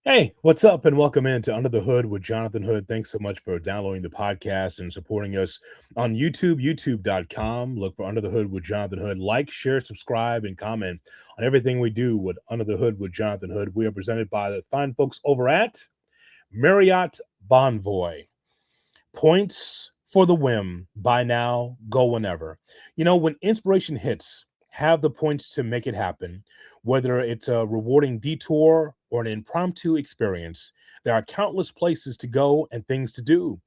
Hey, what's up? And welcome into Under the Hood with Jonathan Hood. Thanks so much for downloading the podcast and supporting us on YouTube, youtube.com. Look for Under the Hood with Jonathan Hood. Like, share, subscribe, and comment on everything we do with Under the Hood with Jonathan Hood. We are presented by the fine folks over at Marriott Bonvoy. Points for the whim. Buy now, go whenever. When inspiration hits, have the points to make it happen. Whether it's a rewarding detour or an impromptu experience, there are countless places to go and things to do.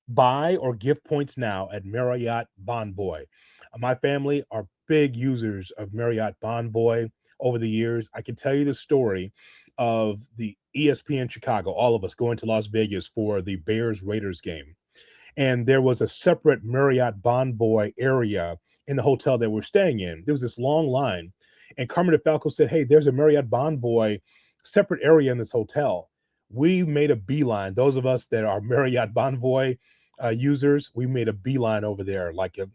Buy or give points now at Marriott Bonvoy. My family are big users of Marriott Bonvoy over the years. I can tell you the story of the ESPN Chicago, all of us going to Las Vegas for the Bears Raiders game, and there was a separate Marriott Bonvoy area in the hotel that we're staying in. There was this long line, and Carmen DeFalco said, "Hey, there's a Marriott Bonvoy separate area in this hotel." We made a beeline. Those of us that are Marriott Bonvoy users, we made a beeline over there, like a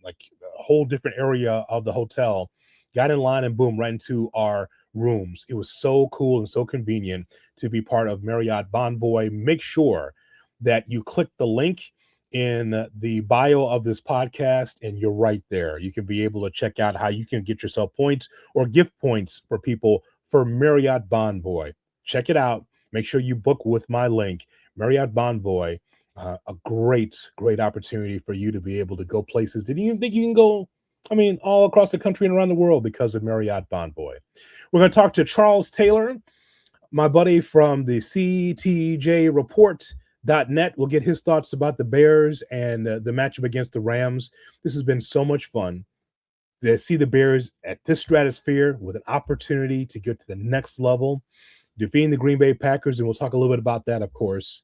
whole different area of the hotel. Got in line and boom, right into our rooms. It was so cool and so convenient to be part of Marriott Bonvoy. Make sure that you click the link in the bio of this podcast, and you're right there. You can be able to check out how you can get yourself points or gift points for people for Marriott Bonvoy. Check it out. Make sure you book with my link, Marriott Bonvoy. A great opportunity for you to be able to go places that you didn't think you can go. I mean, all across the country and around the world because of Marriott Bonvoy. We're going to talk to Charles Taylor, my buddy from the CTJ Report.net. We'll get his thoughts about the Bears and the matchup against the Rams. This has been so much fun to see the Bears at this stratosphere with an opportunity to get to the next level, defeating the Green Bay Packers. And we'll talk a little bit about that, of course,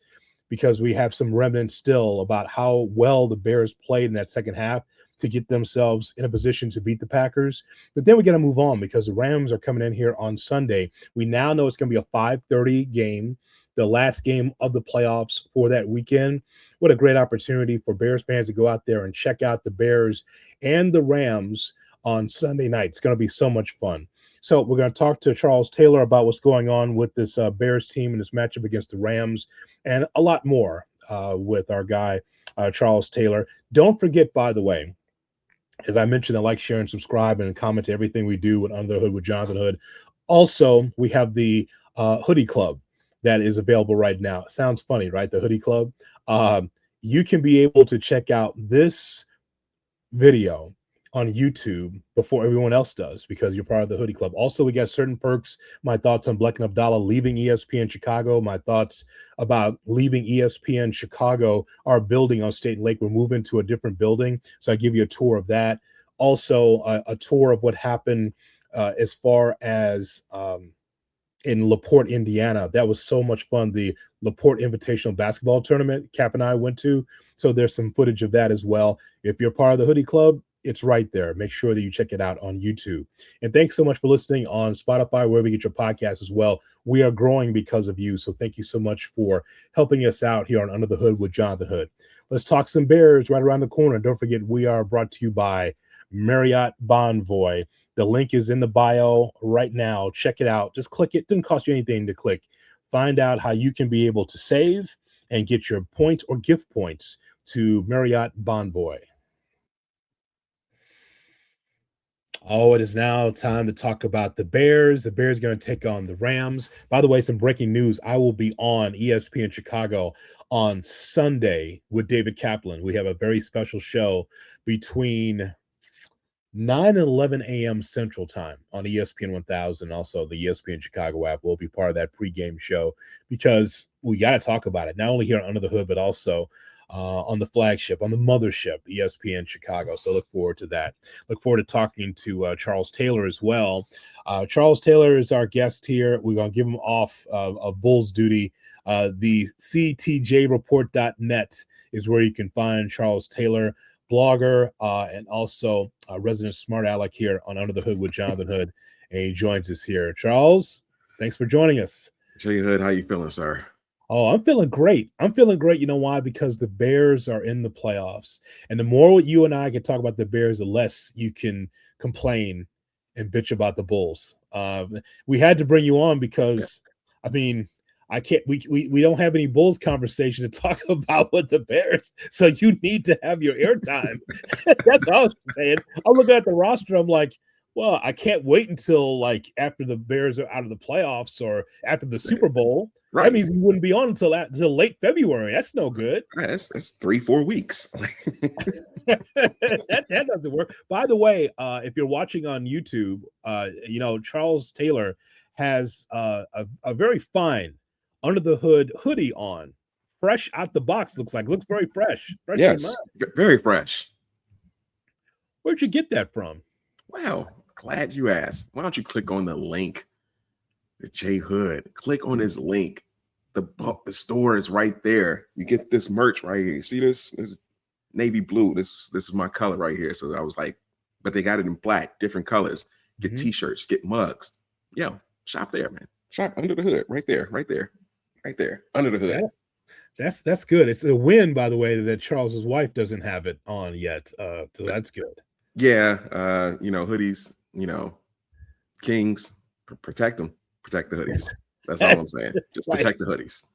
because we have some remnants still about how well the Bears played in that second half to get themselves in a position to beat the Packers. But then we got to move on because the Rams are coming in here on Sunday. We now know it's going to be a 5:30 game, the last game of the playoffs for that weekend. What a great opportunity for Bears fans to go out there and check out the Bears and the Rams on Sunday night. It's going to be so much fun. So we're going to talk to Charles Taylor about what's going on with this Bears team and this matchup against the Rams and a lot more with our guy, Charles Taylor. Don't forget, by the way, as I mentioned, I like, share, and subscribe and comment to everything we do with Under the Hood with Jonathan Hood. Also, we have the Hoodie Club that is available right now. Sounds funny, right? The Hoodie Club. You can be able to check out this video on YouTube before everyone else does because you're part of the Hoodie Club. Also, we got certain perks, my thoughts on Bleck and Abdallah leaving ESPN Chicago, my thoughts about leaving ESPN Chicago, our building on State and Lake. We're moving to a different building, so I give you a tour of that. Also, a tour of what happened as far as in LaPorte, Indiana. That was so much fun. The LaPorte Invitational Basketball Tournament Cap and I went to. So there's some footage of that as well. If you're part of the Hoodie Club, it's right there. Make sure that you check it out on YouTube. And thanks so much for listening on Spotify, wherever you get your podcast as well. We are growing because of you. So thank you so much for helping us out here on Under the Hood with Jonathan Hood. Let's talk some Bears right around the corner. Don't forget, we are brought to you by Marriott Bonvoy. The link is in the bio right now. Check it out. Just click it. Didn't cost you anything to click. Find out how you can be able to save and get your points or gift points to Marriott Bonvoy. Oh, it is now time to talk about the Bears. The Bears are going to take on the Rams. By the way, some breaking news. I will be on ESPN Chicago on Sunday with David Kaplan. We have a very special show between 9 and 11 a.m. Central Time on ESPN 1000. Also, the ESPN Chicago app will be part of that pregame show because we got to talk about it, not only here on Under the Hood, but also on the flagship, on the mothership, ESPN Chicago. So look forward to that. Look forward to talking to Charles Taylor as well. Charles Taylor is our guest here. We're going to give him off of Bulls duty. The CTJReport.net is where you can find Charles Taylor, blogger, and also a resident smart aleck here on Under the Hood with Jonathan Hood. And he joins us here. Charles, thanks for joining us. Jay Hood, how you feeling, sir? Oh, I'm feeling great. I'm feeling great. You know why? Because the Bears are in the playoffs. And the more you and I can talk about the Bears, the less you can complain and bitch about the Bulls. We had to bring you on because, I mean, I can't. We don't have any Bulls conversation to talk about with the Bears, so you need to have your airtime. That's all I was saying. I'm looking at the roster. I'm like, well, I can't wait until like after the Bears are out of the playoffs or after the Super Bowl. That Right. means we wouldn't be on until late February. That's no good. Right, that's 3-4 weeks. That doesn't work. By the way, if you're watching on YouTube, Charles Taylor has a very fine under the hood hoodie on, fresh out the box. Looks very fresh, fresher than mine. Yes, very fresh. Where'd you get that from? Wow, glad you asked. Why don't you click on the link? The J Hood. Click on this link. The store is right there. You get this merch right here. You see this? This is navy blue. This is my color right here. So I was like, but they got it in black, different colors. Get t-shirts, get mugs. Yo, shop there, man. Shop under the hood, right there, right there, right there, under the hood. Yeah, that's good. It's a win, by the way, that Charles's wife doesn't have it on yet. So that's good. Yeah, hoodies, kings, protect them, protect the hoodies. That's all I'm saying. Just protect the hoodies.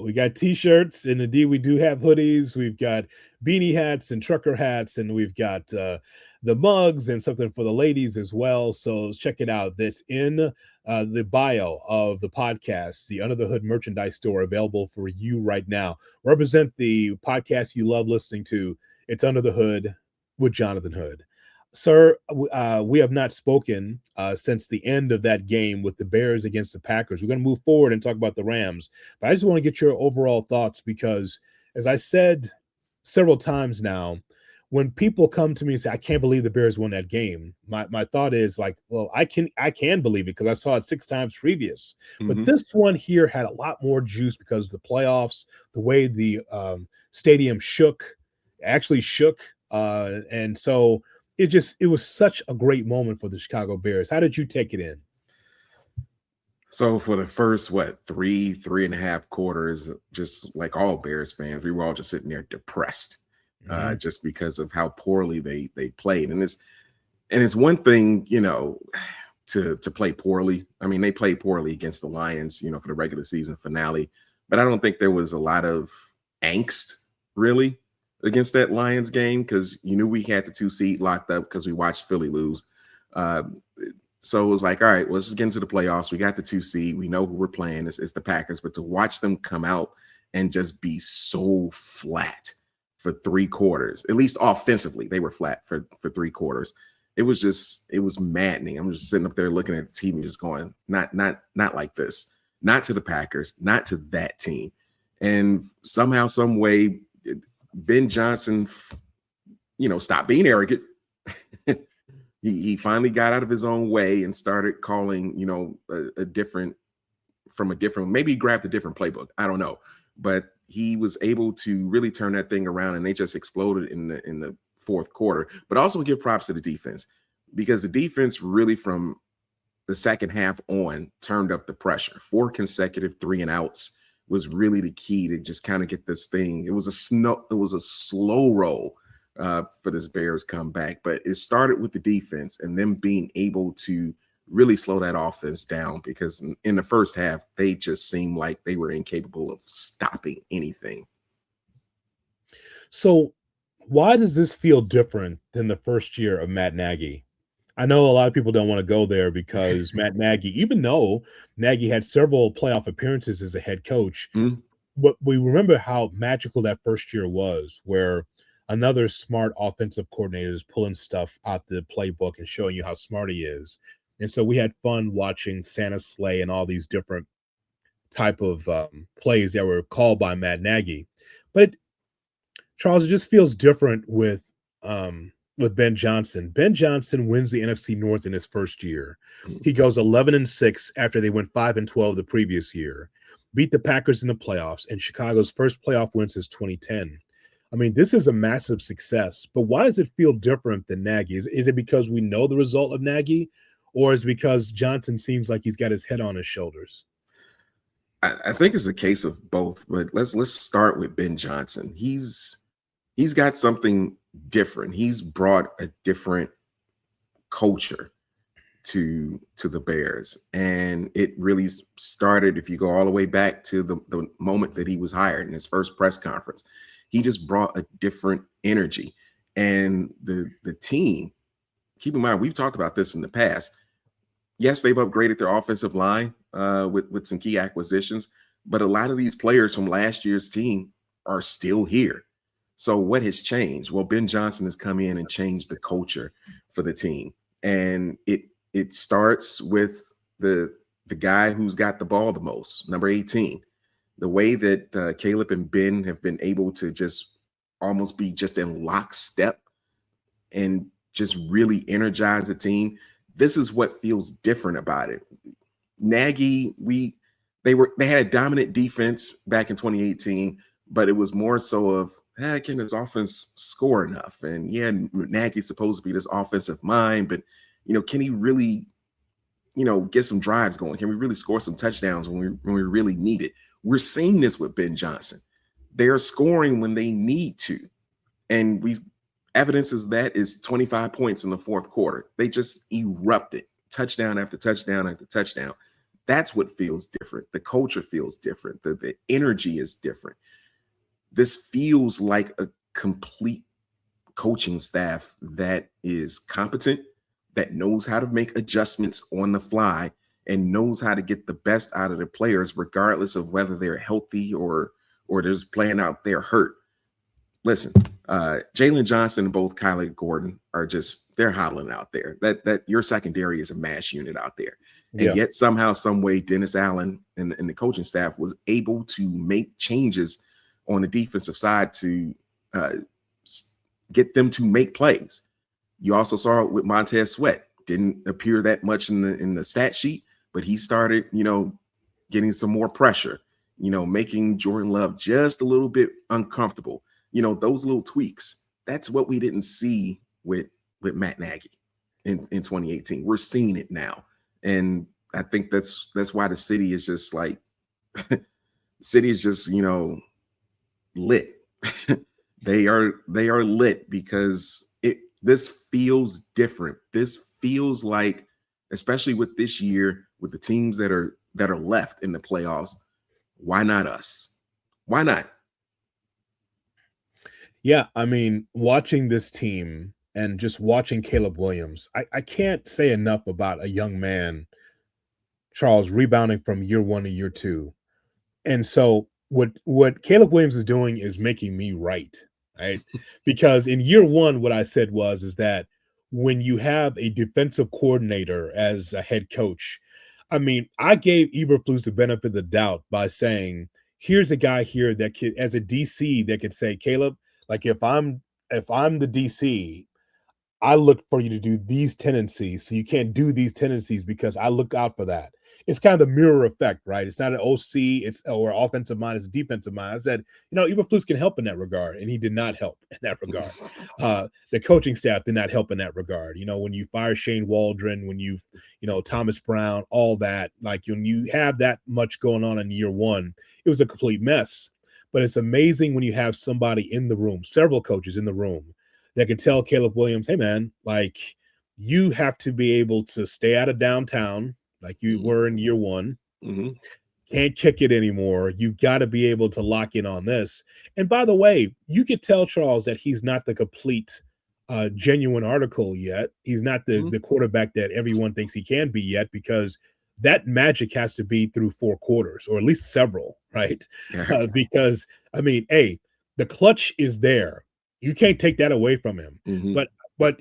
We got t-shirts, and indeed we do have hoodies. We've got beanie hats and trucker hats, and we've got the mugs and something for the ladies as well. So check it out. That's in the bio of the podcast, the Under the Hood merchandise store, available for you right now. Represent the podcast you love listening to. It's Under the Hood with Jonathan Hood. Sir, we have not spoken since the end of that game with the Bears against the Packers. We're going to move forward and talk about the Rams, but I just want to get your overall thoughts because, as I said several times now, when people come to me and say, "I can't believe the Bears won that game," my thought is like, "Well, I can believe it because I saw it 6 times previous." But this one here had a lot more juice because of the playoffs, the way the stadium actually shook, and so. It was such a great moment for the Chicago Bears. How did you take it in? So for the first, 3.5 quarters, just like all Bears fans, we were all just sitting there depressed, just because of how poorly they played. And it's one thing, to play poorly. I mean, they played poorly against the Lions, for the regular season finale, but I don't think there was a lot of angst really against that Lions game because you knew we had the 2 seed locked up because we watched Philly lose. So it was like, all right, well, let's just get into the playoffs. We got the 2 seed. We know who we're playing. It's the Packers. But to watch them come out and just be so flat for 3 quarters, at least offensively, they were flat for 3 quarters. It was maddening. I'm just sitting up there looking at the team and just going, not like this. Not to the Packers, not to that team. And somehow, some way, Ben Johnson, stopped being arrogant. he finally got out of his own way and started calling, maybe he grabbed a different playbook. I don't know, but he was able to really turn that thing around, and they just exploded in the 4th quarter. But also give props to the defense because the defense really from the second half on turned up the pressure. 4 consecutive 3-and-outs. Was really the key to just kind of get this thing. It was a slow roll for this Bears comeback, but it started with the defense and them being able to really slow that offense down because in the first half, they just seemed like they were incapable of stopping anything. So why does this feel different than the first year of Matt Nagy? I know a lot of people don't want to go there because Matt Nagy, even though Nagy had several playoff appearances as a head coach, but we remember how magical that first year was, where another smart offensive coordinator is pulling stuff out the playbook and showing you how smart he is. And so we had fun watching Santa's sleigh and all these different type of plays that were called by Matt Nagy. But Charles, it just feels different with Ben Johnson. Ben Johnson wins the NFC North in his first year. He goes 11-6 after they went 5-12 the previous year, beat the Packers in the playoffs, and Chicago's first playoff win since 2010. I mean, this is a massive success, but why does it feel different than Nagy? Is it because we know the result of Nagy, or is it because Johnson seems like he's got his head on his shoulders? I think it's a case of both, but let's start with Ben Johnson. He's got something different. He's brought a different culture to the Bears. And it really started, if you go all the way back to the moment that he was hired in his first press conference, he just brought a different energy. And the team, keep in mind, we've talked about this in the past. Yes, they've upgraded their offensive line with some key acquisitions, but a lot of these players from last year's team are still here. So what has changed? Well, Ben Johnson has come in and changed the culture for the team. And it starts with the guy who's got the ball the most, number 18. The way that Caleb and Ben have been able to just almost be just in lockstep and just really energize the team. This is what feels different about it. Nagy, they had a dominant defense back in 2018, but it was more so of, can this offense score enough? And yeah, Nagy's supposed to be this offensive mind, but can he really, get some drives going? Can we really score some touchdowns when we really need it? We're seeing this with Ben Johnson. They're scoring when they need to. And evidence is that is 25 points in the fourth quarter. They just erupted, touchdown after touchdown after touchdown. That's what feels different. The culture feels different. The energy is different. This feels like a complete coaching staff that is competent, that knows how to make adjustments on the fly, and knows how to get the best out of the players, regardless of whether they're healthy or they're just playing out there hurt. Listen, Jalen Johnson and both Kyler Gordon are they're hobbling out there. That your secondary is a mash unit out there. And yet somehow, some way, Dennis Allen and the coaching staff was able to make changes on the defensive side to get them to make plays. You also saw it with Montez Sweat. Didn't appear that much in the stat sheet, but he started, getting some more pressure, making Jordan Love just a little bit uncomfortable. Those little tweaks. That's what we didn't see with Matt Nagy in 2018. We're seeing it now. And I think that's why the city is just like, city is just, lit. They are lit because this feels different. This feels like, especially with this year, with the teams that are left in the playoffs, why not us? Why not? Yeah, I mean, watching this team and just watching Caleb Williams, I can't say enough about a young man, Charles, rebounding from year one to year two. And so what Caleb Williams is doing is making me right? Because in year one, what I said is that when you have a defensive coordinator as a head coach, I mean, I gave Eberflus the benefit of the doubt by saying, here's a guy here that could, as a DC, that could say, Caleb, like if I'm the DC, I look for you to do these tendencies. So you can't do these tendencies because I look out for that. It's kind of the mirror effect, right? It's not an OC, or offensive mind, it's defensive mind. I said, Eberflus can help in that regard, and he did not help in that regard. The coaching staff did not help in that regard. When you fire Shane Waldron, when Thomas Brown, all that, like when you have that much going on in year one, it was a complete mess. But it's amazing when you have somebody in the room, several coaches in the room, that could tell Caleb Williams, hey, man, like you have to be able to stay out of downtown like you were in year one. Mm-hmm. Can't kick it anymore. You got to be able to lock in on this. And by the way, you could tell, Charles, that he's not the complete, genuine article yet. He's not the quarterback that everyone thinks he can be yet, because that magic has to be through 4 quarters, or at least several, right? Because, I mean, the clutch is there. You can't take that away from him. Mm-hmm. But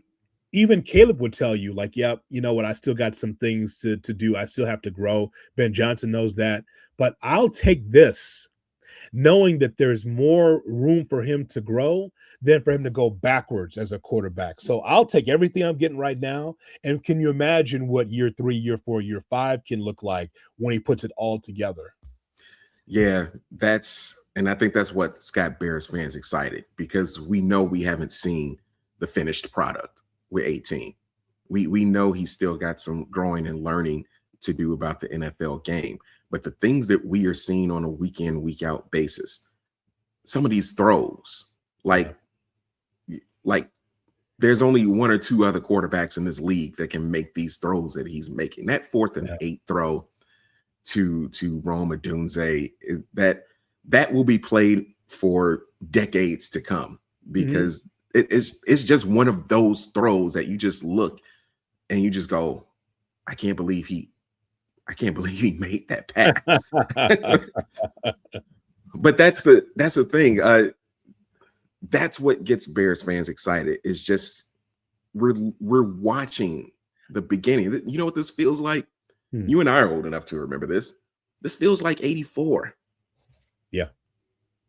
even Caleb would tell you, like, yeah, you know what? I still got some things to do. I still have to grow. Ben Johnson knows that. But I'll take this, knowing that there's more room for him to grow than for him to go backwards as a quarterback. So I'll take everything I'm getting right now. And can you imagine what year 3, year 4, year 5 can look like when he puts it all together? Yeah, and I think that's what's got Bears fans excited, because we know we haven't seen the finished product with 18. We know he's still got some growing and learning to do about the NFL game. But the things that we are seeing on a week in, week out basis, some of these throws, like there's only one or two other quarterbacks in this league that can make these throws that he's making. That 4th and 8 throw to Rome Odunze, that will be played for decades to come, because it's just one of those throws that you just look and you just go, I can't believe he made that pass. But that's the thing. That's what gets Bears fans excited. Is just we're watching the beginning. You know what this feels like? You and I are old enough to remember this. This feels like 84. Yeah.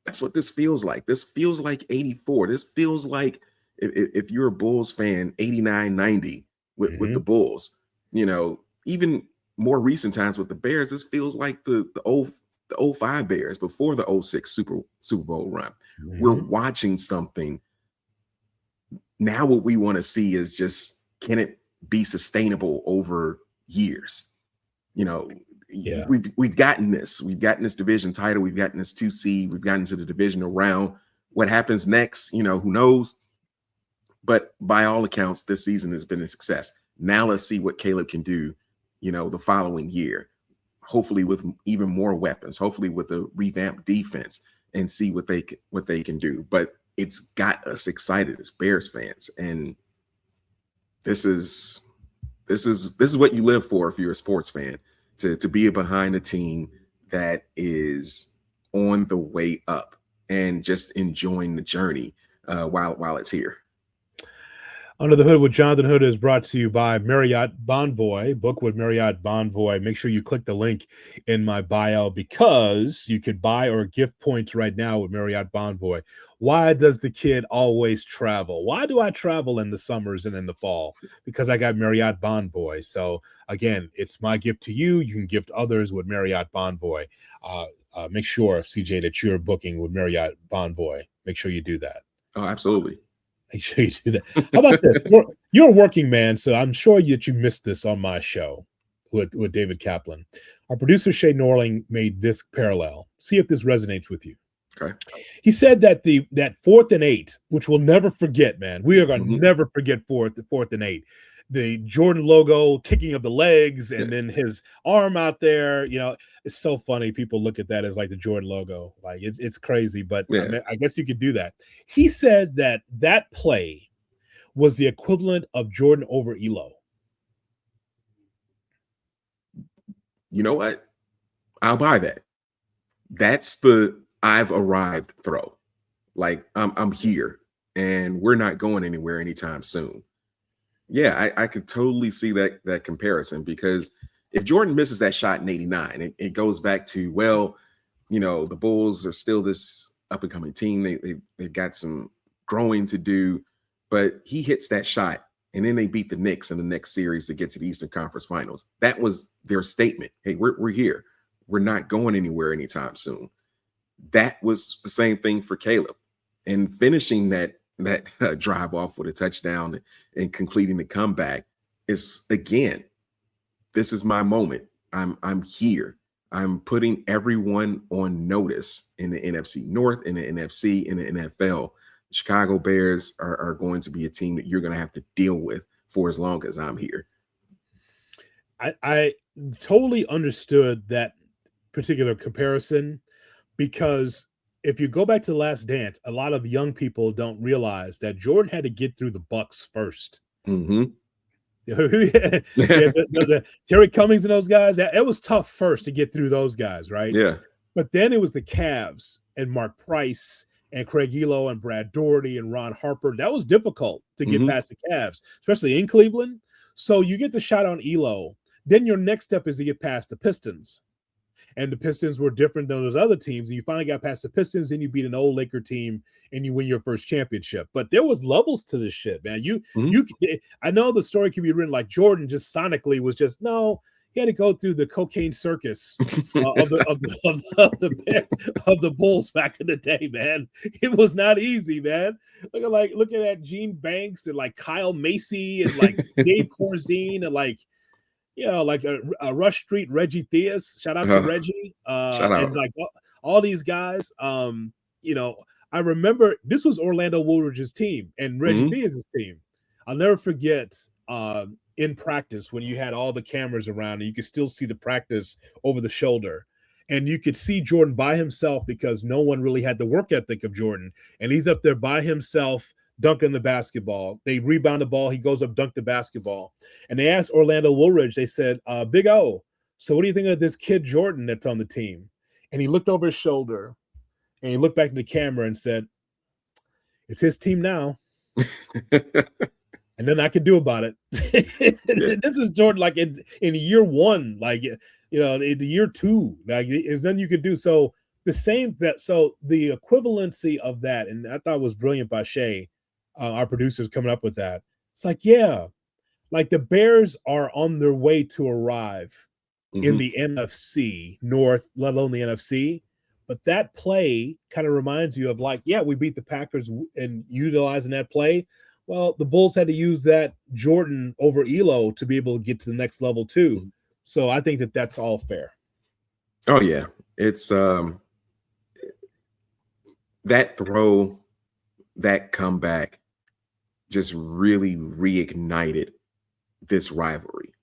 That's what this feels like. This feels like 84. This feels like if you're a Bulls fan, 89, 90 with the Bulls. You know, even more recent times with the Bears, this feels like the 05 Bears before the 06 Super Bowl run. We're watching something. Now what we want to see is just, can it be sustainable over years? You know, we've gotten this. We've gotten this division title. We've gotten this 2 seed. We've gotten to the divisional round. What happens next, you know, who knows? But by all accounts, this season has been a success. Now let's see what Caleb can do, you know, the following year. Hopefully with even more weapons, hopefully with a revamped defense, and see what they can do. But it's got us excited as Bears fans, and this is what you live for if you're a sports fan, to be behind a team that is on the way up and just enjoying the journey while it's here. Under the Hood with Jonathan Hood is brought to you by Marriott Bonvoy. Book with Marriott Bonvoy. Make sure you click the link in my bio, because you could buy or gift points right now with Marriott Bonvoy. Why does the kid always travel? Why do I travel in the summers and in the fall? Because I got Marriott Bonvoy. So again, it's my gift to you. You can gift others with Marriott Bonvoy. Make sure, CJ, that you're booking with Marriott Bonvoy. Make sure you do that. Oh, absolutely. Make sure you do that. How about this? You're a working man, so I'm sure that you missed this on my show with David Kaplan. Our producer, Shay Norling, made this parallel. See if this resonates with you. Okay. He said that that 4th and 8, which we'll never forget, man. We are going to never forget 4th and 8. The Jordan logo, kicking of the legs, and then his arm out there. You know, it's so funny. People look at that as like the Jordan logo. Like, it's crazy, but I guess you could do that. He said that play was the equivalent of Jordan over Elo. You know what? I'll buy that. That's the I've arrived throw. Like, I'm here, and we're not going anywhere anytime soon. Yeah, I could totally see that comparison, because if Jordan misses that shot in 89, it goes back to, well, you know, the Bulls are still this up-and-coming team. They've got some growing to do, but he hits that shot, and then they beat the Knicks in the next series to get to the Eastern Conference Finals. That was their statement. Hey, we're here. We're not going anywhere anytime soon. That was the same thing for Caleb, and finishing that drive off with a touchdown and completing the comeback is, again, this is my moment. I'm here. I'm putting everyone on notice in the NFC North, in the NFC, in the NFL. The Chicago Bears are going to be a team that you're going to have to deal with for as long as I'm here. I totally understood that particular comparison, because if you go back to The Last Dance, a lot of young people don't realize that Jordan had to get through the Bucks first. The Terry Cummings and those guys, it was tough first to get through those guys, right? Yeah. But then it was the Cavs and Mark Price and Craig Elo and Brad Doherty and Ron Harper. That was difficult to get past the Cavs, especially in Cleveland. So you get the shot on Elo. Then your next step is to get past the Pistons. And the Pistons were different than those other teams. And you finally got past the Pistons, and you beat an old Laker team, and you win your first championship. But there was levels to this shit, man. I know the story can be written like Jordan just sonically was just, no, he had to go through the cocaine circus of the Bulls back in the day, man. It was not easy, man. Look at that Gene Banks and like Kyle Macy and like Dave Corzine and like, you know, like a Rush Street Reggie Theus. Shout out to Reggie. Shout out. And like all these guys. You know, I remember this was Orlando Woolridge's team and Reggie Theus's team. I'll never forget in practice when you had all the cameras around and you could still see the practice over the shoulder. And you could see Jordan by himself because no one really had the work ethic of Jordan. And he's up there by himself dunking the basketball. They rebound the ball. He goes up, dunk the basketball. And they asked Orlando Woolridge, they said, Big O, so what do you think of this kid Jordan that's on the team? And he looked over his shoulder and he looked back to the camera and said, it's his team now. And then I could do about it. Yeah. This is Jordan, like in year one, like, you know, in year two, like there's nothing you could do. So the equivalency of that, and I thought it was brilliant by Shay, our producers coming up with that. It's like, yeah, like the Bears are on their way to arrive in the NFC North, let alone the NFC. But that play kind of reminds you of like, yeah, we beat the Packers and utilizing that play. Well, the Bulls had to use that Jordan over Elo to be able to get to the next level too. So I think that that's all fair. Oh yeah, it's that throw, that comeback just really reignited this rivalry.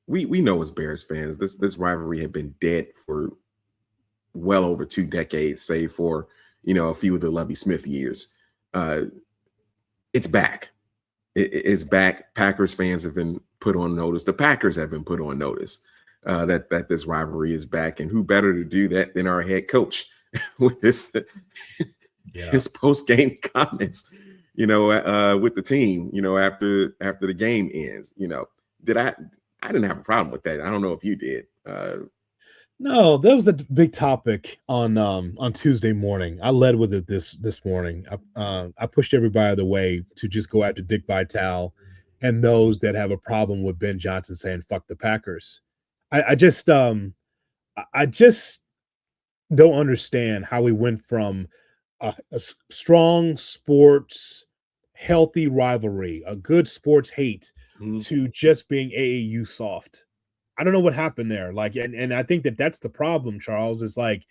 We know as Bears fans, this rivalry had been dead for well over 2 decades, save for, you know, a few of the Lovie Smith years. It's back. It's back. Packers fans have been put on notice. The Packers have been put on notice that this rivalry is back. And who better to do that than our head coach with his post-game comments, you know, with the team, you know, after the game ends. You know, I didn't have a problem with that. I don't know if you did. No, that was a big topic on Tuesday morning. I led with it this morning. I pushed everybody the way to just go after Dick Vitale and those that have a problem with Ben Johnson saying "fuck the Packers." I just don't understand how we went from a strong sports, healthy rivalry, a good sports hate, to just being AAU soft. I don't know what happened there. Like, and I think that that's the problem, Charles, is like,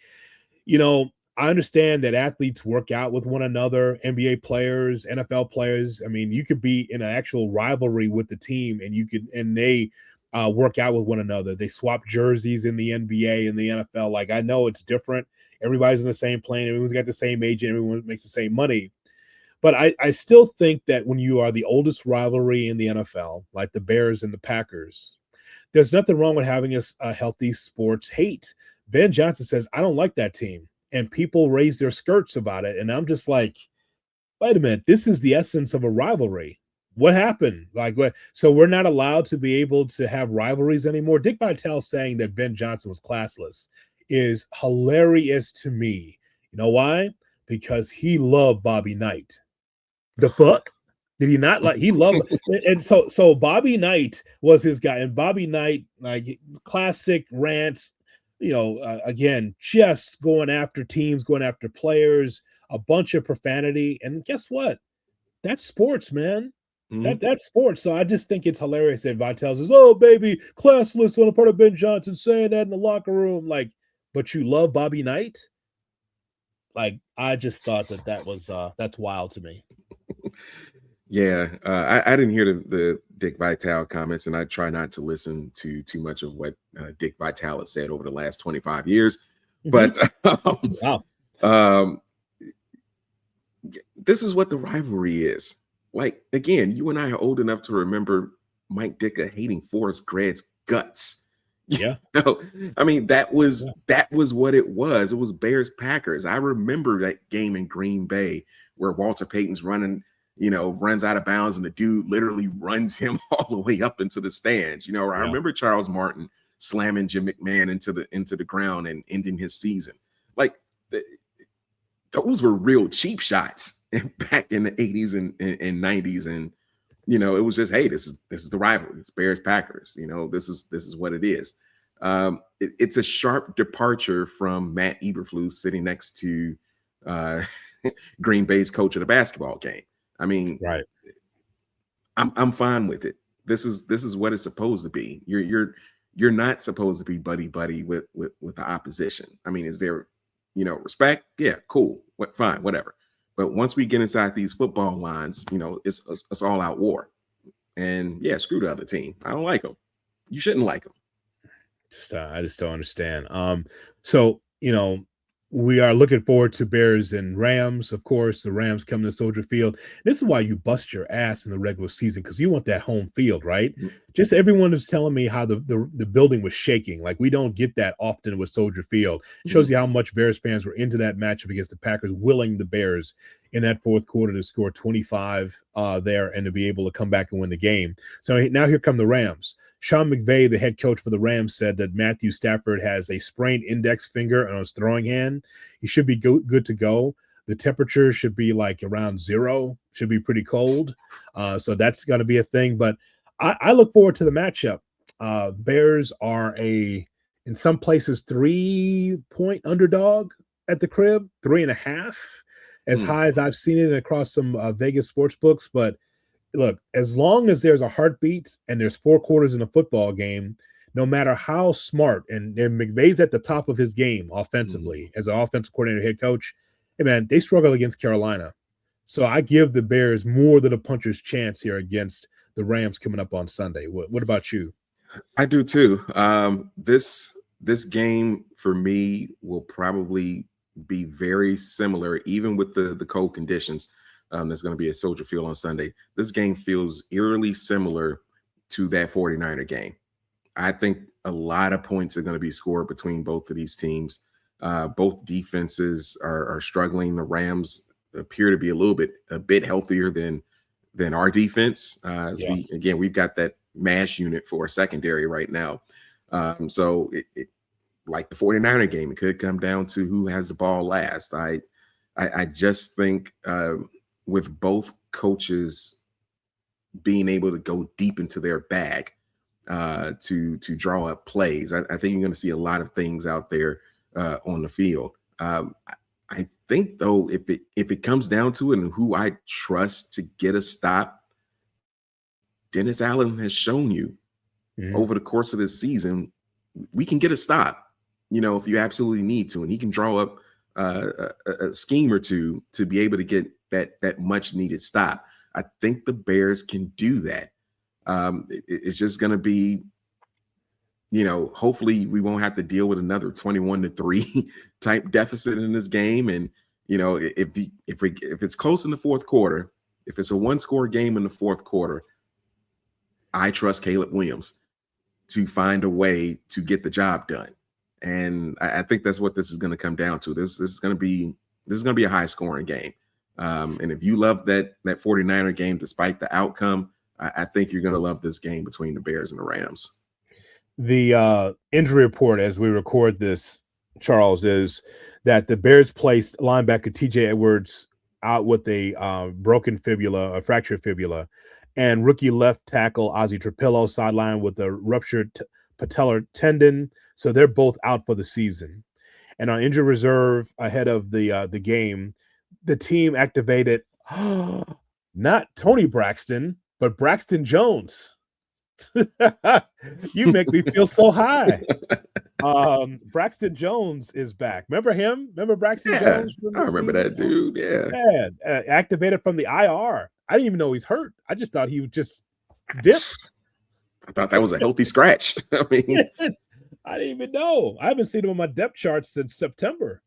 you know, I understand that athletes work out with one another, NBA players, NFL players. I mean, you could be in an actual rivalry with the team and they work out with one another. They swap jerseys in the NBA and the NFL. Like, I know it's different. Everybody's in the same plane. Everyone's got the same agent. Everyone makes the same money. But I still think that when you are the oldest rivalry in the NFL, like the Bears and the Packers, there's nothing wrong with having a healthy sports hate. Ben Johnson says, I don't like that team. And people raise their skirts about it. And I'm just like, wait a minute, this is the essence of a rivalry. What happened? Like, so we're not allowed to be able to have rivalries anymore. Dick Vitale saying that Ben Johnson was classless is hilarious to me. You know why? Because he loved Bobby Knight. The fuck? Did he not like? He loved, and so Bobby Knight was his guy, and Bobby Knight, like classic rants, you know, again, just going after teams, going after players, a bunch of profanity, and guess what? That's sports, man. That's sports. So I just think it's hilarious that Vitale says, "Oh, baby, classless on the part of Ben Johnson saying that in the locker room." Like, but you love Bobby Knight? Like, I just thought that was that's wild to me. Yeah, I didn't hear the Dick Vitale comments, and I try not to listen to too much of what Dick Vitale has said over the last 25 years. But this is what the rivalry is. Like, again, you and I are old enough to remember Mike Ditka hating Forrest Gragg's guts. Yeah. No, I mean, that was what it was. It was Bears Packers. I remember that game in Green Bay where Walter Payton's running, you know, runs out of bounds and the dude literally runs him all the way up into the stands. You know, I remember Charles Martin slamming Jim McMahon into the ground and ending his season. Like, those were real cheap shots back in the 80s and 90s. And, you know, it was just, hey, this is the rivalry. It's Bears Packers. You know, this is what it is. It's a sharp departure from Matt Eberflus sitting next to Green Bay's coach of the basketball game. I mean, right. I'm fine with it. This is what it's supposed to be. You're not supposed to be buddy with the opposition. I mean, is there, you know, respect? Yeah, cool. Fine, whatever. But once we get inside these football lines, it's all out war. And yeah, screw the other team. I don't like them. You shouldn't like them. I just don't understand. So we are looking forward to Bears and Rams. Of course, the Rams come to Soldier Field. This is why you bust your ass in the regular season, because you want that home field, right? Just everyone is telling me how the building was shaking. Like, we don't get that often with Soldier Field. It shows you how much Bears fans were into that matchup against the Packers, willing the Bears in that fourth quarter to score 25 there and to be able to come back and win the game. So now here come the Rams. Sean McVay, the head coach for the Rams, said that Matthew Stafford has a sprained index finger on his throwing hand. He should be good to go. The temperature should be like around 0, should be pretty cold. So that's going to be a thing. But I look forward to the matchup. Bears are in some places 3-point underdog at the crib, 3.5, as high as I've seen it across some Vegas sports books. But look, as long as there's a heartbeat and there's 4 quarters in a football game, no matter how smart, and McVay's at the top of his game offensively as an offensive coordinator, head coach, hey man, they struggle against Carolina. So I give the Bears more than a puncher's chance here against the Rams coming up on Sunday. What about you? I do too. This game for me will probably be very similar, even with the cold conditions. That's going to be at Soldier Field on Sunday. This game feels eerily similar to that 49er game. I think a lot of points are going to be scored between both of these teams. Both defenses are struggling. The Rams appear to be a bit healthier than our defense. We've got that mash unit for a secondary right now. So it like the 49er game, it could come down to who has the ball last. I just think with both coaches being able to go deep into their bag to draw up plays, I think you're going to see a lot of things out there on the field. I think though, if it comes down to it and who I trust to get a stop, Dennis Allen has shown you over the course of this season, we can get a stop, if you absolutely need to, and he can draw up a scheme or two to be able to get that much needed stop. I think the Bears can do that. It's just going to be, hopefully we won't have to deal with another 21-3 type deficit in this game. And, if it's close in the fourth quarter, if it's a 1-score game in the fourth quarter, I trust Caleb Williams to find a way to get the job done. And I think that's what this is going to come down to. This is going to be a high scoring game. And if you love that 49er game, despite the outcome, I think you're going to love this game between the Bears and the Rams. The injury report as we record this, Charles, is that the Bears placed linebacker TJ Edwards out with a broken fibula, a fractured fibula, and rookie left tackle Ozzie Trapillo sidelined with a ruptured patellar tendon. So they're both out for the season. And on injury reserve ahead of the game, the team activated not Tony Braxton, but Braxton Jones. You make me feel so high. Braxton Jones is back. Remember him? Remember Braxton Jones? I remember that dude. Yeah. Activated from the IR. I didn't even know he's hurt. I just thought he was just dipped. I thought that was a healthy scratch. I mean, I didn't even know. I haven't seen him on my depth charts since September.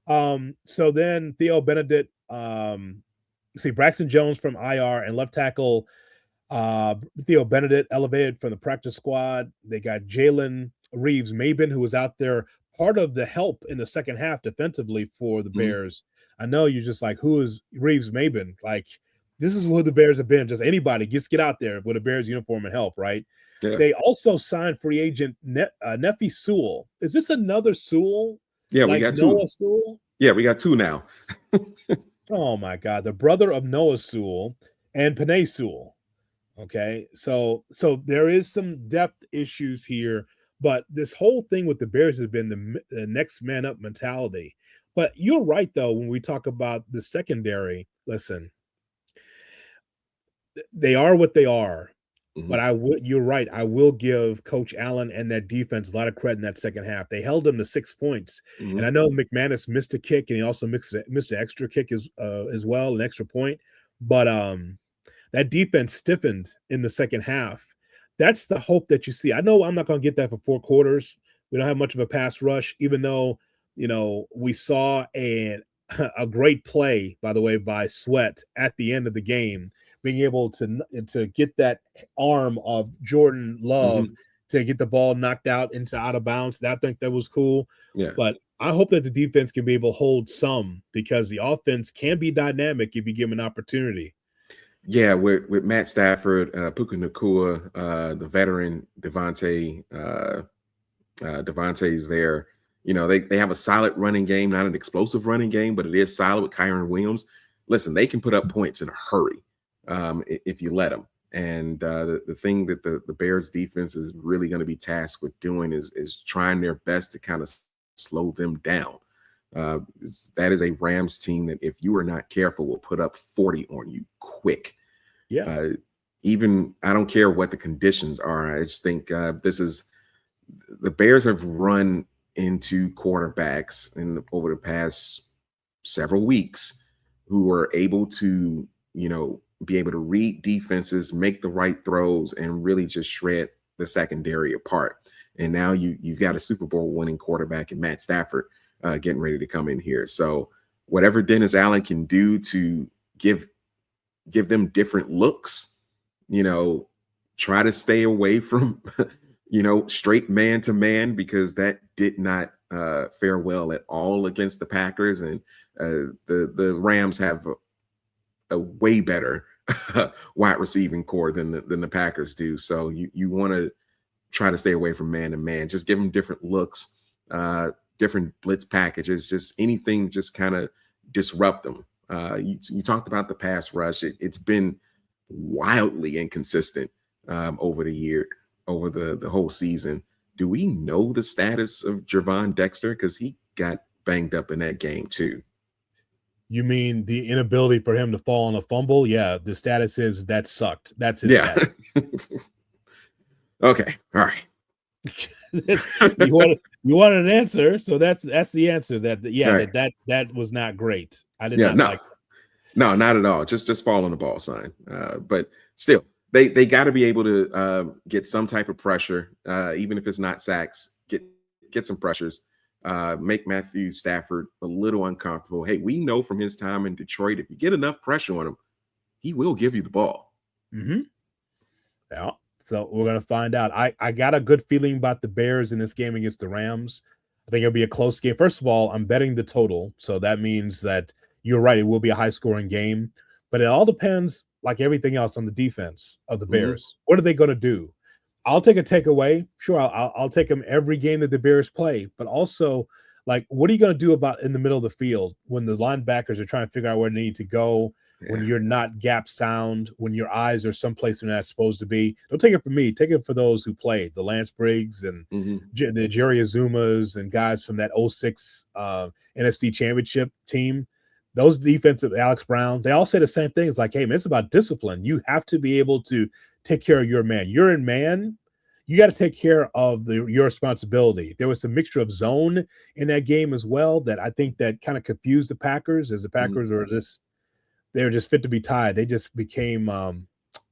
So then Theo Benedict, Braxton Jones from IR and left tackle Theo Benedict elevated from the practice squad. They got Jalen Reeves-Maybin, who was out there part of the help in the second half defensively for the Bears. I know you're just like, who is Reeves-Maybin? Like, this is who the Bears have been. Just anybody get out there with a Bears uniform and help, right? Yeah. They also signed free agent Nephi Sewell. Is this another Sewell? Yeah, we got two. Noah Sewell? Yeah, we got two now. Oh, my God. The brother of Noah Sewell and Penei Sewell. Okay, so there is some depth issues here, but this whole thing with the Bears has been the next man up mentality. But you're right, though, when we talk about the secondary, listen, they are what they are. But you're right. I will give Coach Allen and that defense a lot of credit in that second half. They held them to 6 points. And I know McManus missed a kick and he also missed an extra kick as well, an extra point. But that defense stiffened in the second half. That's the hope that you see. I know I'm not going to get that for 4 quarters. We don't have much of a pass rush, even though, we saw a great play, by the way, by Sweat at the end of the game, being able to get that arm of Jordan Love to get the ball knocked out of bounds. I think that was cool. Yeah. But I hope that the defense can be able to hold some, because the offense can be dynamic if you give them an opportunity. Yeah, with Matt Stafford, Puka Nacua, the veteran Devontae's there. They have a solid running game, not an explosive running game, but it is solid with Kyron Williams. Listen, they can put up points in a hurry if you let them. And the thing that the Bears defense is really going to be tasked with doing is trying their best to kind of slow them down. That is a Rams team that, if you are not careful, will put up 40 on you quick. Yeah. Even I don't care what the conditions are. I just think the Bears have run into quarterbacks over the past several weeks who are able to, be able to read defenses, make the right throws, and really just shred the secondary apart. And now you've got a Super Bowl winning quarterback in Matt Stafford getting ready to come in here. So whatever Dennis Allen can do to give them different looks, try to stay away from, straight man to man, because that did not fare well at all against the Packers. And the Rams have a way better wide receiving core than the Packers do. So you want to try to stay away from man to man. Just give them different looks, different blitz packages, just anything, just kind of disrupt them. You talked about the pass rush. It's been wildly inconsistent over the whole season. Do we know the status of Gervon Dexter? Because he got banged up in that game too. You mean the inability for him to fall on a fumble? Yeah, the status is that sucked. That's his status. Okay, all right. you wanted an answer, so that's the answer. That was not great. I did not like that. No, not at all. Just fall on the ball sign. But still, they got to be able to get some type of pressure, even if it's not sacks. Get some pressures. Make Matthew Stafford a little uncomfortable. Hey, we know from his time in Detroit, if you get enough pressure on him, he will give you the ball. Yeah. So we're going to find out. I got a good feeling about the Bears in this game against the Rams. I think it'll be a close game. First of all, I'm betting the total. So that means that you're right. It will be a high-scoring game. But it all depends, like everything else, on the defense of the Bears. What are they going to do? I'll take a takeaway. Sure, I'll take them every game that the Bears play. But also, like, what are you going to do about in the middle of the field when the linebackers are trying to figure out where they need to go, when you're not gap sound, when your eyes are someplace they're not supposed to be? Don't take it from me. Take it for those who played, the Lance Briggs and the Jerry Azumas and guys from that 06 NFC Championship team. Those defensive, Alex Brown, they all say the same thing. It's like, hey, man, it's about discipline. You have to be able to take care of your man. You're in man. You got to take care of your responsibility. There was a mixture of zone in that game as well that I think that kind of confused the Packers, as the Packers were they were just fit to be tied. They just became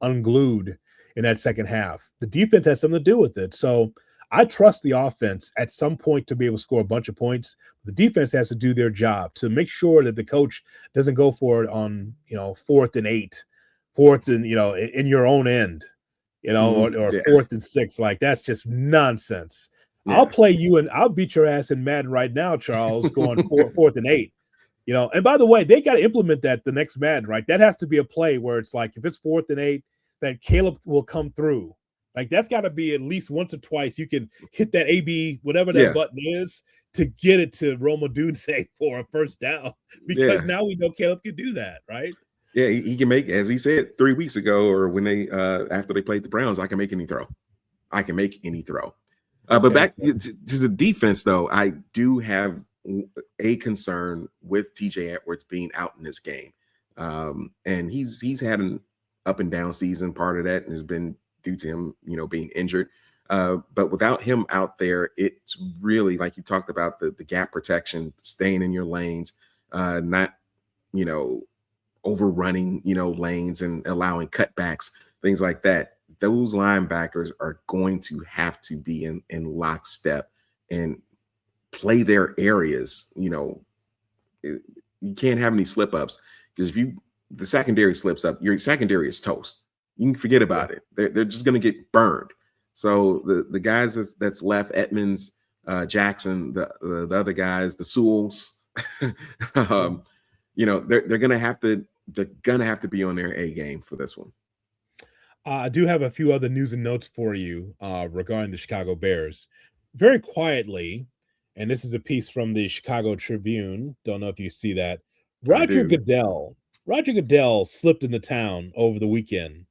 unglued in that second half. The defense has something to do with it. So I trust the offense at some point to be able to score a bunch of points. The defense has to do their job to make sure that the coach doesn't go for it on 4th and 8, 4th and in your own end, or 4th and 6. Like, that's just nonsense. Yeah. I'll play you and I'll beat your ass in Madden right now, Charles, going 4th and 8. And by the way, they got to implement that the next Madden, right? That has to be a play where it's like, if it's 4th and 8, that Caleb will come through. Like, that's got to be at least once or twice. You can hit that AB, whatever that button is, to get it to Roma Dunze for a first down, because now we know Caleb can do that, right? Yeah, he can make, as he said 3 weeks ago, or when they after they played the Browns, I can make any throw. But back to the defense, though, I do have a concern with TJ Edwards being out in this game. And he's had an up and down season. Part of that has been due to him, being injured. But without him out there, it's really like you talked about the gap protection, staying in your lanes, not you know overrunning lanes and allowing cutbacks, things like that. Those linebackers are going to have to be in lockstep and play their areas. You can't have any slip ups, because if the secondary slips up, your secondary is toast. You can forget about it. They're just going to get burned. So the guys that's left, Edmonds, Jackson, the other guys, the Sewells, they're gonna have to be on their A game for this one. I do have a few other news and notes for you regarding the Chicago Bears. Very quietly, and this is a piece from the Chicago Tribune. Don't know if you see that. I Roger do. Goodell. Roger Goodell slipped into town over the weekend.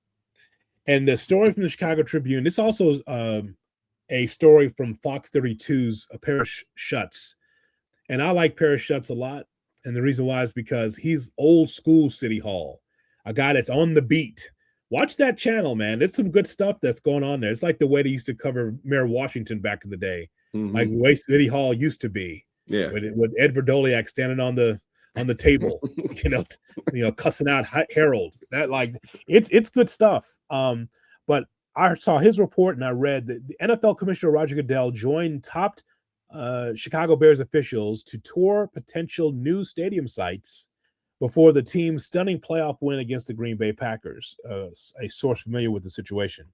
And the story from the Chicago Tribune, this also is a story from Fox 32's Paris Schutz. And I like Paris Schutz a lot. And the reason why is because he's old school City Hall, a guy that's on the beat. Watch that channel, man. There's some good stuff that's going on there. It's like the way they used to cover Mayor Washington back in the day, like the way City Hall used to be. Yeah. With Ed Verdoliak standing on the table, cussing out Harold. That it's good stuff. But I saw his report and I read that the NFL Commissioner Roger Goodell joined top Chicago Bears officials to tour potential new stadium sites before the team's stunning playoff win against the Green Bay Packers, a source familiar with the situation.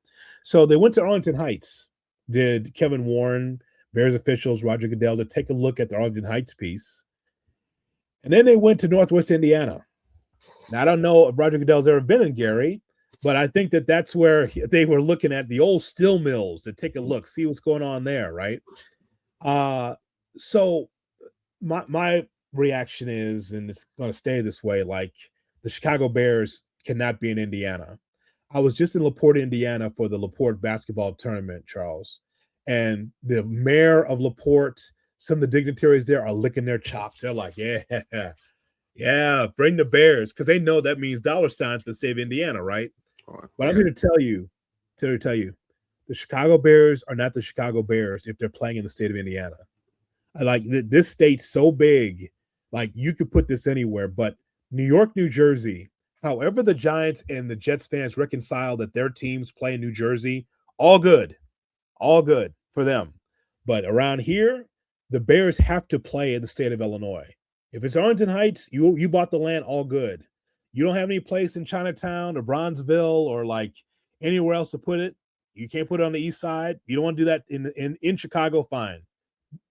So they went to Arlington Heights, did Kevin Warren, Bears officials, Roger Goodell, to take a look at the Arlington Heights piece. And then they went to Northwest Indiana. Now, I don't know if Roger Goodell's ever been in Gary, but I think that's where they were looking at the old steel mills to take a look, see what's going on there, right? So my reaction is, and it's going to stay this way, like the Chicago Bears cannot be in Indiana. I was just in LaPorte, Indiana for the LaPorte basketball tournament, Charles, and the mayor of LaPorte, some of the dignitaries there are licking their chops. They're like, yeah, bring the Bears, because they know that means dollar signs for save Indiana, right? But I'm here to tell you, the Chicago Bears are not the Chicago Bears if they're playing in the state of Indiana. Like this state's so big, like you could put this anywhere, but New York, New Jersey, however the Giants and the Jets fans reconcile that their teams play in New Jersey, all good for them. But around here, the Bears have to play in the state of Illinois. If it's Arlington Heights, you bought the land, all good. You don't have any place in Chinatown or Bronzeville or like anywhere else to put it. You can't put it on the east side. You don't want to do that in Chicago, fine.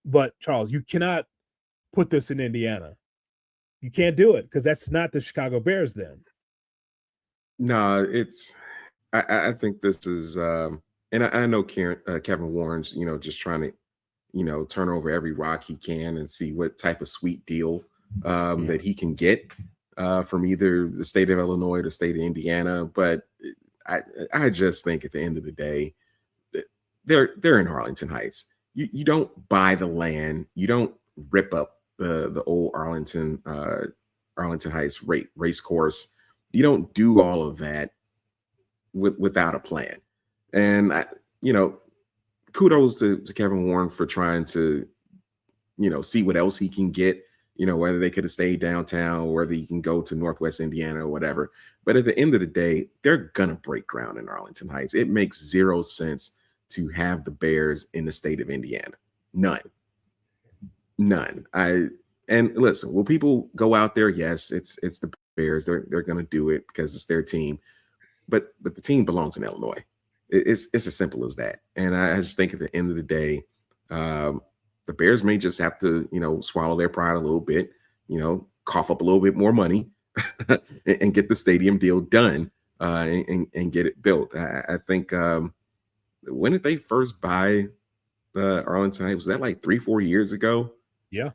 But Charles, you cannot put this in Indiana. You can't do it because that's not the Chicago Bears then. No, I think this is and I know Kevin Warren's, just trying to, turn over every rock he can and see what type of sweet deal that he can get from either the state of Illinois or the state of Indiana. But I just think at the end of the day, they're in Arlington Heights. You don't buy the land. You don't rip up the old Arlington Heights race course. You don't do all of that without a plan. And kudos to Kevin Warren for trying to see what else he can get. Whether they could have stayed downtown or whether you can go to Northwest Indiana or whatever. But at the end of the day, they're gonna break ground in Arlington Heights. It makes zero sense to have the Bears in the state of Indiana. None. And listen, will people go out there? Yes, it's the Bears. They're gonna do it because it's their team. But the team belongs in Illinois. It's as simple as that. And I just think at the end of the day, the Bears may just have to, swallow their pride a little bit, cough up a little bit more money and get the stadium deal done and get it built. I think when did they first buy Arlington Heights? Was that like 3-4 years ago? Yeah.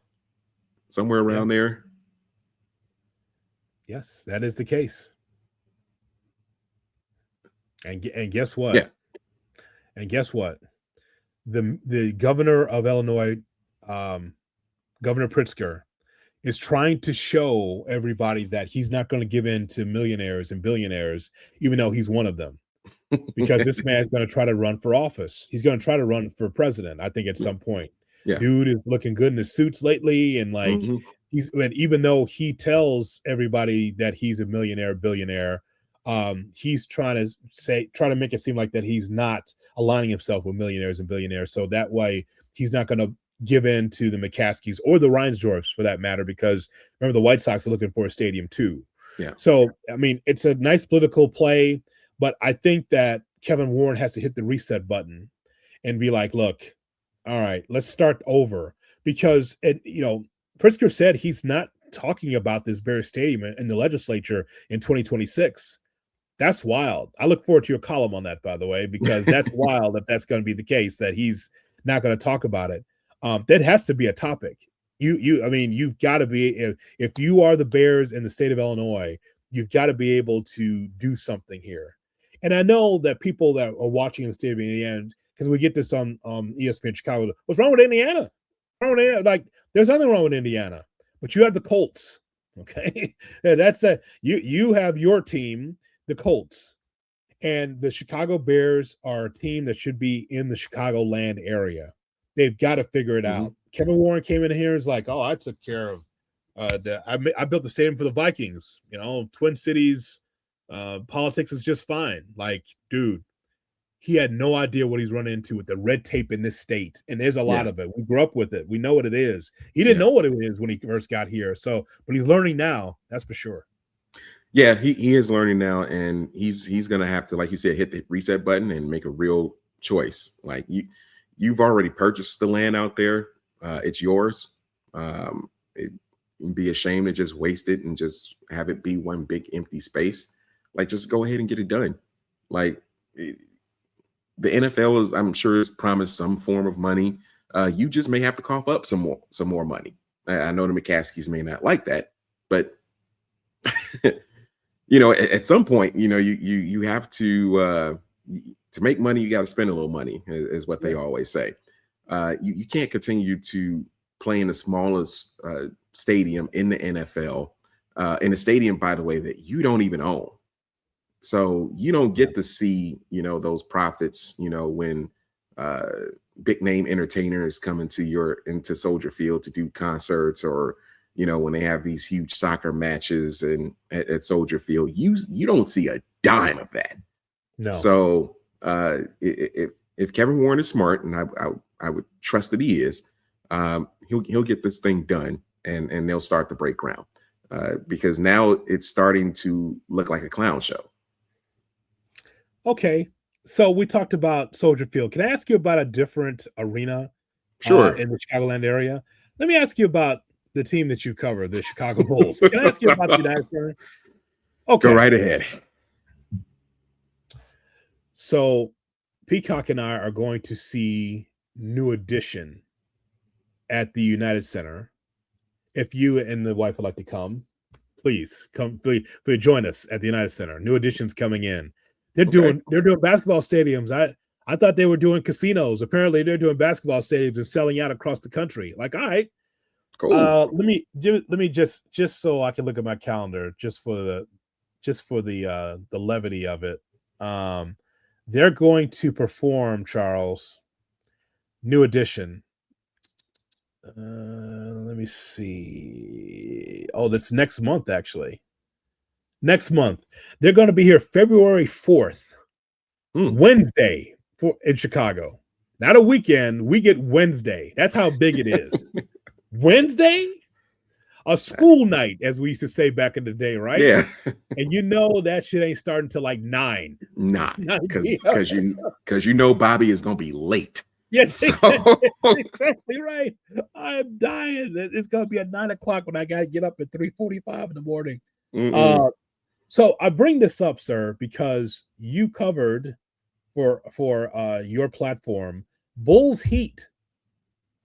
Somewhere around there. Yes, that is the case. And guess what? Yeah. And guess what? The governor of Illinois, Governor Pritzker, is trying to show everybody that he's not going to give in to millionaires and billionaires, even though he's one of them. because this man's going to try to run for office. He's going to try to run for president, I think, at some point. Yeah. Dude is looking good in his suits lately, and like and even though he tells everybody that he's a millionaire, billionaire, he's trying to make it seem like that he's not aligning himself with millionaires and billionaires. So that way he's not going to give in to the McCaskies or the Reinsdorfs for that matter, because remember the White Sox are looking for a stadium too. Yeah. So, I mean, it's a nice political play, but I think that Kevin Warren has to hit the reset button and be like, look, all right, let's start over, because, Pritzker said he's not talking about this Bears Stadium in the legislature in 2026. That's wild. I look forward to your column on that, by the way, because that's wild that that's going to be the case, that he's not going to talk about it. That has to be a topic. You've got to be, if you are the Bears in the state of Illinois, you've got to be able to do something here. And I know that people that are watching in the state of Indiana, because we get this on ESPN Chicago, what's wrong with Indiana? Like, there's nothing wrong with Indiana, but you have the Colts. Okay, that's you have your team, the Colts, and the Chicago Bears are a team that should be in the Chicagoland area. They've got to figure it out. Kevin Warren came in here and was like, "Oh, I took care of I built the stadium for the Vikings. Twin Cities politics is just fine." Like, dude, he had no idea what he's running into with the red tape in this state, and there's a lot of it. We grew up with it. We know what it is. He didn't know what it is when he first got here. So, but he's learning now. That's for sure. Yeah, he is learning now, and he's gonna have to, like you said, hit the reset button and make a real choice. Like you've already purchased the land out there. It's yours. It'd be a shame to just waste it and just have it be one big empty space. Like, just go ahead and get it done. Like, the NFL is, I'm sure, is promised some form of money. You just may have to cough up some more money. I know the McCaskies may not like that, but at some point, you have to make money. You got to spend a little money, is what they always say. You can't continue to play in the smallest stadium in the NFL, in a stadium, by the way, that you don't even own. So you don't get to see, those profits, when big name entertainers come into Soldier Field to do concerts, or, when they have these huge soccer matches at Soldier Field, you don't see a dime of that. No. So if Kevin Warren is smart, and I would trust that he is, he'll get this thing done, and they'll start to break ground, because now it's starting to look like a clown show. Okay, so we talked about Soldier Field. Can I ask you about a different arena? Sure. In the Chicagoland area? Let me ask you about the team that you cover, the Chicago Bulls. Can I ask you about the United Center? Okay. Go right ahead. So Peacock and I are going to see New Edition at the United Center. If you and the wife would like to come, please come. Please join us at the United Center. New Edition's coming in. They're doing basketball stadiums. I thought they were doing casinos. Apparently, they're doing basketball stadiums and selling out across the country. Like, all right, cool. Let me just so I can look at my calendar, just for the levity of it. They're going to perform, Charles, New Edition. Let me see. Oh, that's next month, actually. Next month. They're going to be here February 4th, Wednesday, in Chicago. Not a weekend. We get Wednesday. That's how big it is. Wednesday? A school night, as we used to say back in the day, right? Yeah. And that shit ain't starting till like 9. Because Bobby is going to be late. Yes, exactly right. I'm dying. It's going to be at 9 o'clock when I got to get up at 3:45 in the morning. So I bring this up, sir, because you covered for your platform Bulls Heat,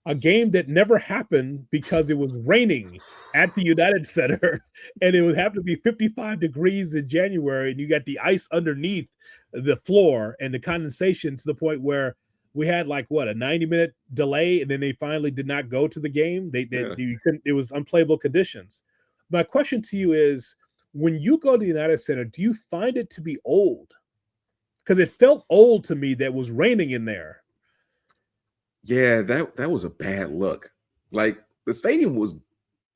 a game that never happened because it was raining at the United Center, and it would have to be 55 degrees in January, and you got the ice underneath the floor and the condensation to the point where we had a 90-minute delay, and then they finally did not go to the game. It was unplayable conditions. My question to you is, when you go to the United Center, do you find it to be old? because it felt old to me that was raining in there. Yeah, that was a bad look. Like the stadium was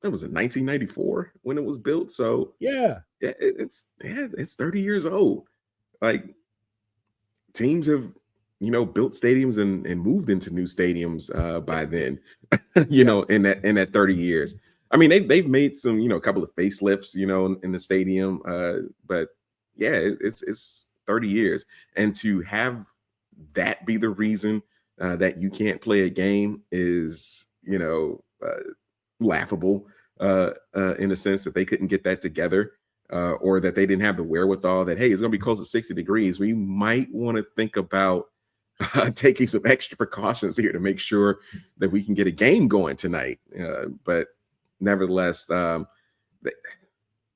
that was in 1994 when it was built. So Yeah, yeah, it's 30 years old. Like teams have, built stadiums and moved into new stadiums by then, yes, in that 30 years. I mean, they've made some, a couple of facelifts, in the stadium. But yeah, it's 30 years. And to have that be the reason that you can't play a game is, laughable in a sense that they couldn't get that together, or that they didn't have the wherewithal that, hey, it's going to be close to 60 degrees. We might want to think about taking some extra precautions here to make sure that we can get a game going tonight. But nevertheless, th-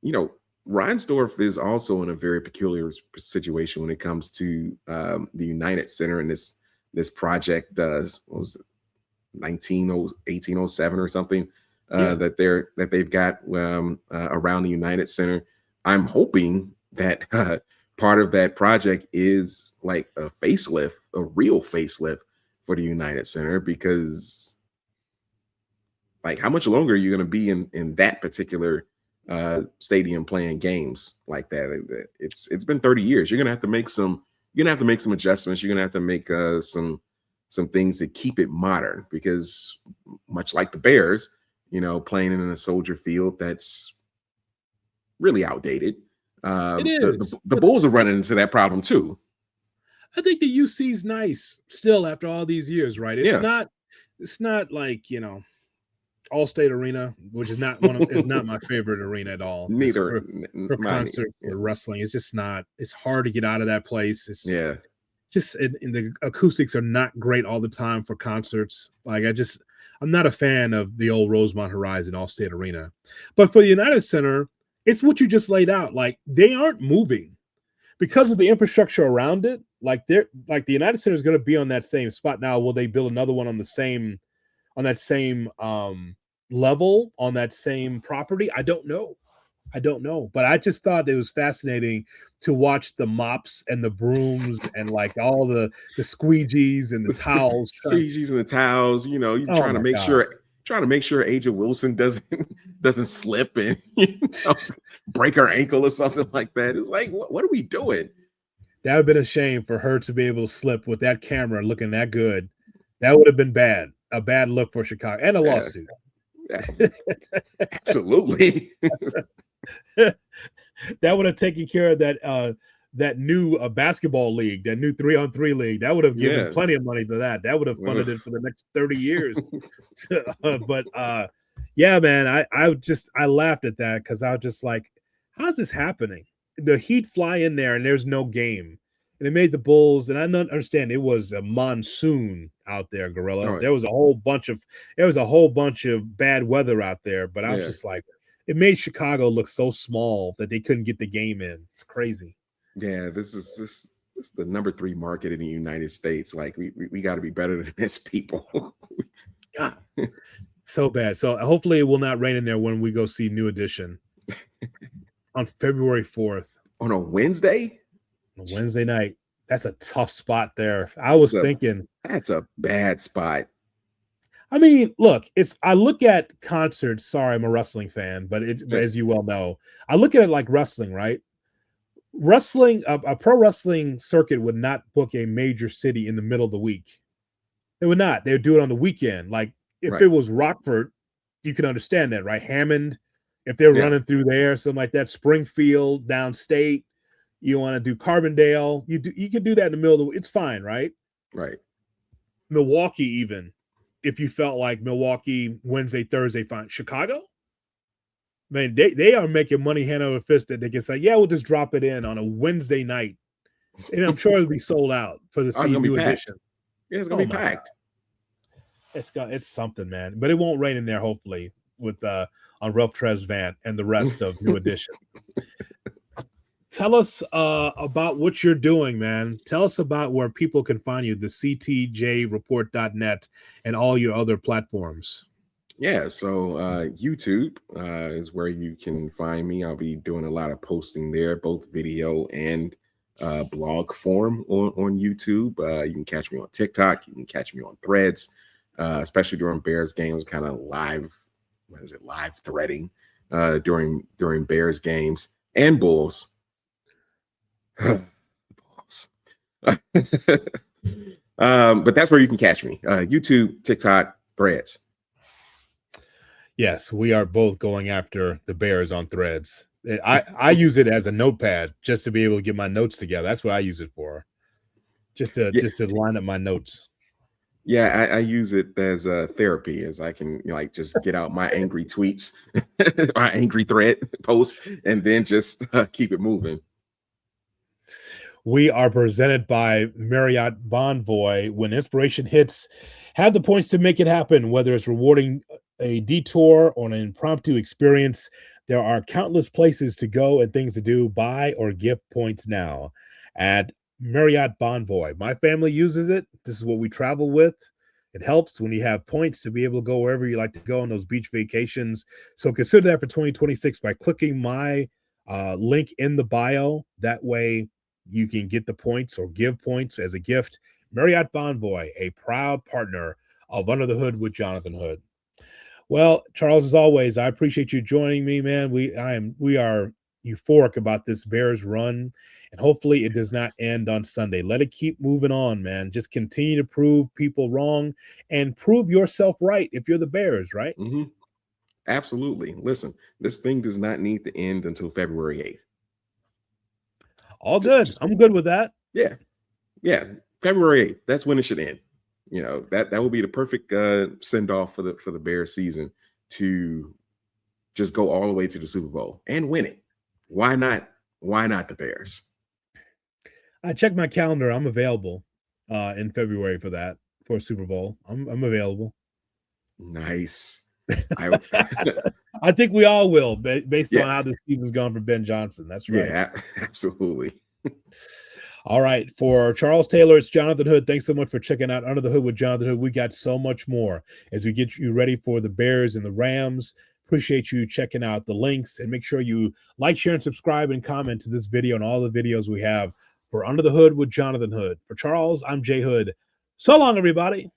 you know, Reinsdorf is also in a very peculiar situation when it comes to the United Center and this project. What was it, 1807 or something, yeah. that they've got around the United Center. I'm hoping that part of that project is like a facelift, a real facelift for the United Center, because like how much longer are you going to be in that particular stadium playing games like that? It's been 30 years. You're gonna have to make some adjustments. You're gonna have to make some things to keep it modern, because much like the Bears, playing in a Soldier Field that's really outdated. It The, is. the the Bulls are running into that problem too. I think the UC's nice still after all these years, right? It's Yeah. not. It's not like Allstate Arena, which is not one of is not my favorite arena at all. Just Neither for mine. concert Yeah. for wrestling, it's just not. It's hard to get out of that place. It's Yeah. just and the acoustics are not great all the time for concerts. Like I'm not a fan of the old Rosemont Horizon Allstate Arena, but for the United Center, it's what you just laid out. Like they aren't moving because of the infrastructure around it. Like the United Center is going to be on that same spot. Now, will they build another one on that same level on that same property? I don't know. I don't know, but I just thought it was fascinating to watch the mops and the brooms and like all the squeegees and the The towels. CGs and the towels, you're Oh trying to my make god, sure Agent Wilson doesn't doesn't slip and know, break her ankle or something like that. It's like, what are we doing? that would have been a shame for her to be able to slip with that camera looking that good. That would have been bad, a bad look for Chicago and a Yeah, lawsuit. yeah, absolutely. That would have taken care of that new basketball league, that new 3-on-3 league. That would have given Yeah. plenty of money to that. That would have Ugh. funded it for the next 30 years. But yeah, man, I laughed at that because I was just like, how's this happening? The Heat fly in there and there's no game. And it made the Bulls, and I don't understand. It was a monsoon out there, Gorilla. Oh, There was a whole bunch of bad weather out there. But I was yeah. just like, it made Chicago look so small that they couldn't get the game in. It's crazy. Yeah, this is the number 3 market in the United States. Like we got to be better than this, people. God, so bad. So hopefully it will not rain in there when we go see New Edition on February 4th. On a Wednesday? On Wednesday night. That's a tough spot there. I was thinking, That's a bad spot. I mean, look, I look at concerts. Sorry, I'm a wrestling fan, but Yeah. as you well know, I look at it like wrestling, right? Wrestling, a pro wrestling circuit would not book a major city in the middle of the week. They would not. They would do it on the weekend. Like if Right. it was Rockford, you can understand that, right? Hammond, if they're Yeah. running through there, something like that. Springfield, downstate. You want to do Carbondale. You can do that in the middle of the week. It's fine, right? Right. Milwaukee, even if you felt like Milwaukee Wednesday, Thursday, fine. Chicago, man, they are making money hand over fist that they can say, yeah, we'll just drop it in on a Wednesday night, and I'm sure it'll be sold out for the Oh, it's gonna be New packed. Edition. Yeah, it's gonna Oh be my god, packed. it's something, man. But it won't rain in there, hopefully, with on Ralph Tresvant and the rest of New Edition. Tell us about what you're doing, man. Tell us about where people can find you, the ctjreport.net and all your other platforms. Yeah, so YouTube is where you can find me. I'll be doing a lot of posting there, both video and blog form on YouTube. You can catch me on TikTok. You can catch me on Threads, especially during Bears games, kind of live. What is it? Live threading during Bears games and Bulls. Bulls. But that's where you can catch me. YouTube, TikTok, Threads. Yes, we are both going after the Bears on Threads. I use it as a notepad just to be able to get my notes together. That's what I use it for. Just to line up my notes. Yeah, I use it as therapy, as I can like just get out my angry tweets, my angry thread post, and then just keep it moving. We are presented by Marriott Bonvoy. When inspiration hits, have the points to make it happen, whether it's rewarding a detour or an impromptu experience. There are countless places to go and things to do. Buy or gift points now at Marriott Bonvoy. My family uses it. This is what we travel with. It helps when you have points to be able to go wherever you like to go on those beach vacations. So consider that for 2026 by clicking my link in the bio. That way you can get the points or give points as a gift. Marriott Bonvoy, a proud partner of Under the Hood with Jonathan Hood. Well, Charles, as always, I appreciate you joining me, man. We are euphoric about this Bears run, and hopefully it does not end on Sunday. Let it keep moving on, man. Just continue to prove people wrong and prove yourself right if you're the Bears, right? Mm-hmm. Absolutely. Listen, this thing does not need to end until February 8th. All good. I'm good with that. Yeah. February 8th. That's when it should end. That will be the perfect send off for the Bears season, to just go all the way to the Super Bowl and win it. Why not the Bears? I checked my calendar. I'm available in February for that, for a Super Bowl. I'm available. Nice. I think we all will, based on how this season's gone for Ben Johnson. That's right. Yeah, absolutely. All right. For Charles Taylor, it's Jonathan Hood. Thanks so much for checking out Under the Hood with Jonathan Hood. We got so much more as we get you ready for the Bears and the Rams. Appreciate you checking out the links, and make sure you like, share, and subscribe and comment to this video and all the videos we have for Under the Hood with Jonathan Hood. For Charles, I'm Jay Hood. So long, everybody.